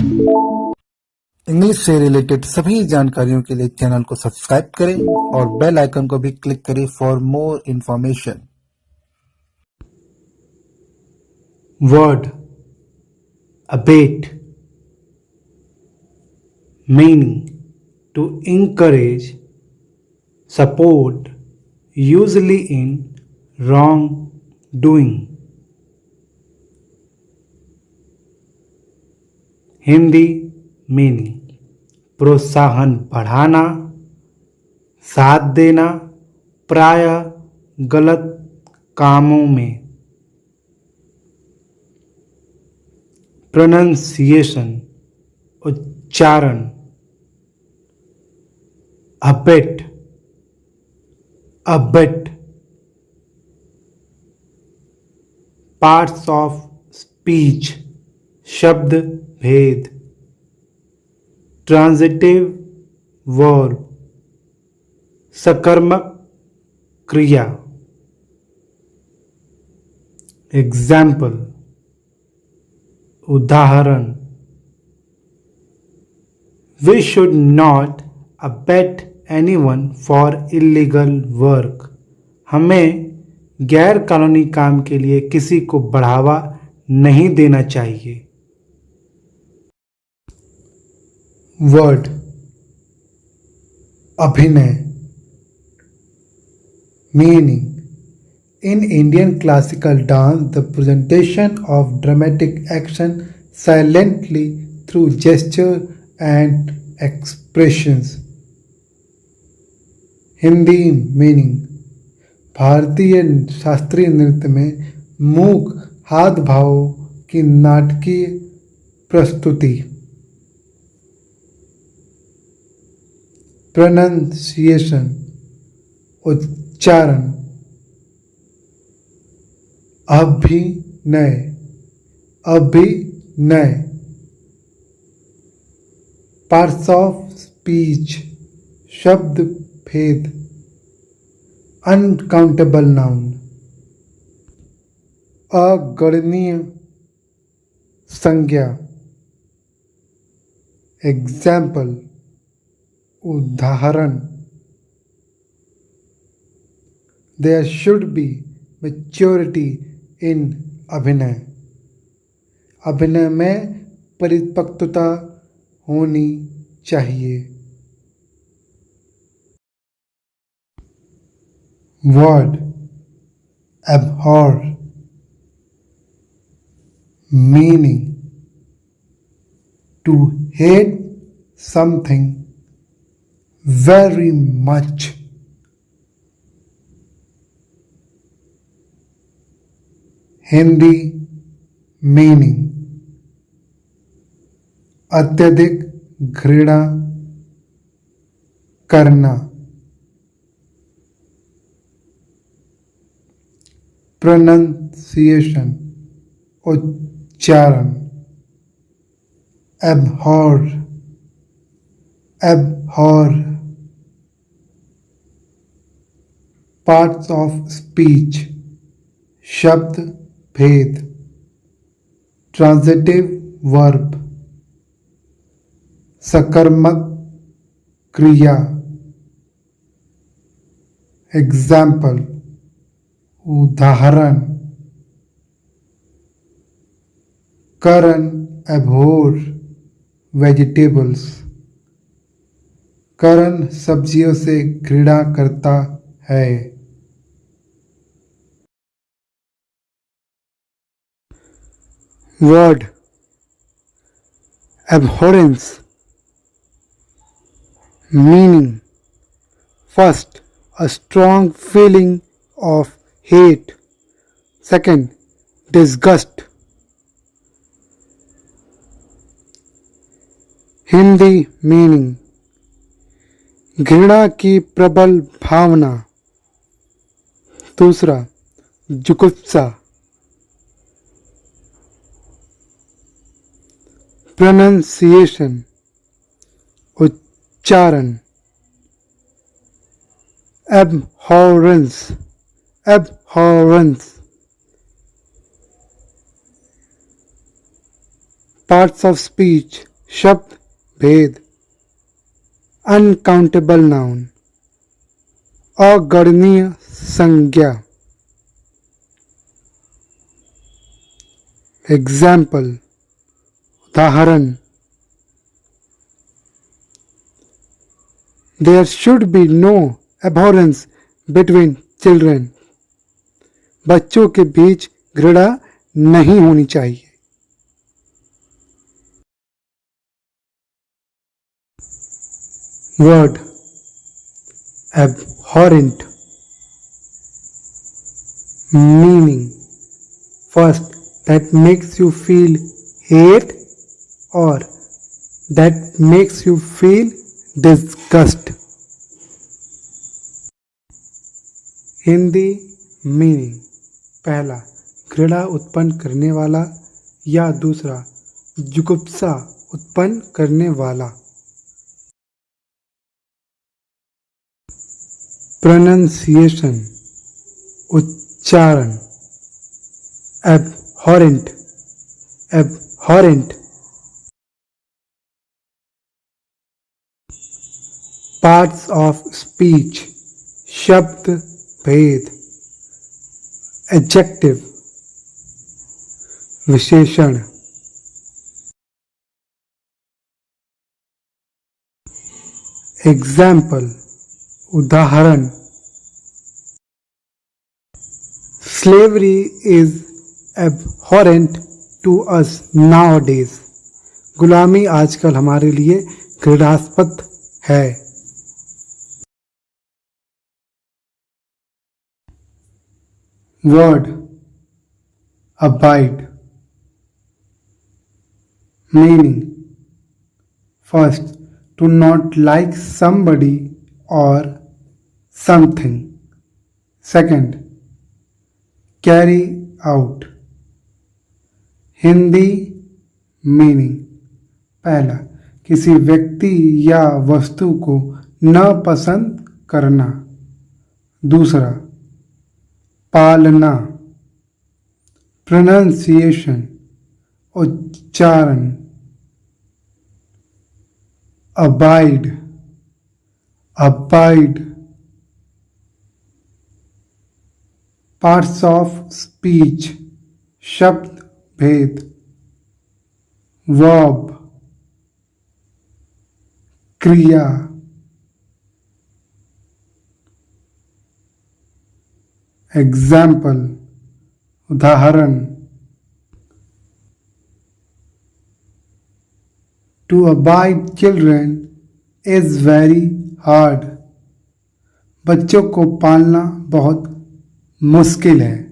English से related सभी जानकारियों के लिए चैनल को सब्सक्राइब करें और बेल आइकन को भी क्लिक करें for more information. Word abate, meaning to encourage, support, usually in wrongdoing. Hindi meaning प्रोत्साहन बढ़ाना, साथ देना, प्रायः गलत कामों में। प्रोनंसिएशन उच्चारण। Abate abate. Parts of speech शब्द भेद। ट्रांजिटिव वर्ब सकर्मक क्रिया। एग्जाम्पल उदाहरण। We should not abet anyone for illegal work. हमें गैर कानूनी काम के लिए किसी को बढ़ावा नहीं देना चाहिए। वर्ड अभिनय meaning In Indian classical dance, the presentation of dramatic action silently through gesture and expressions. Hindi meaning भारतीय शास्त्रीय नृत्य में मूक हाथ भावों की नाटकीय प्रस्तुति। प्रोनंसिएशन उच्चारण। अभिनय अभिनय। पार्ट्स ऑफ स्पीच शब्द भेद। अनकाउंटेबल नाउन अगणनीय संज्ञा। एग्जाम्पल उदाहरण। There should be maturity in अभिनय। अभिनय में परिपक्वता होनी चाहिए। Word abhor meaning to hate something very much. Hindi meaning अत्यधिक घृणा करना। प्रोनंसिएशन उच्चारण। abhor abhor। Parts of speech शब्द भेद। ट्रांजिटिव वर्ब सकर्मक क्रिया। एग्जाम्पल उदाहरण। करण abhor वेजिटेबल्स। करण सब्जियों से घृणा करता है। Word abhorrence meaning first a strong feeling of hate, second disgust। Hindi meaning घृणा की प्रबल भावना। दूसरा जुगुप्सा। प्रोनंसिएशन उच्चारण। abhorrence abhorrence। parts of speech शब्द भेद अनकाउंटेबल नाउन अगणनीय संज्ञा एग्जाम्पल उदाहरण there should be no abhorrence between children बच्चों के बीच घृणा नहीं होनी चाहिए। Word abhorrent meaning first that makes you feel hate or that makes you feel disgust। Hindi meaning पहला घृणा उत्पन्न करने वाला या दूसरा जुगुप्सा उत्पन्न करने वाला। प्रोनंसिएशन उच्चारण abhorrent abhorrent parts of speech शब्द भेद एडजेक्टिव विशेषण एग्जाम्पल उदाहरण slavery is abhorrent to us nowadays गुलामी आजकल हमारे लिए घृणास्पद है। Word abide meaning first to not like somebody or something second carry out Hindi meaning पहला किसी व्यक्ति या वस्तु को न पसंद करना दूसरा पालना प्रोनंसिएशन उच्चारण abide abide parts of speech शब्द भेद वर्ब क्रिया एग्जाम्पल उदाहरण to abide children is very hard बच्चों को पालना बहुत मुश्किल है।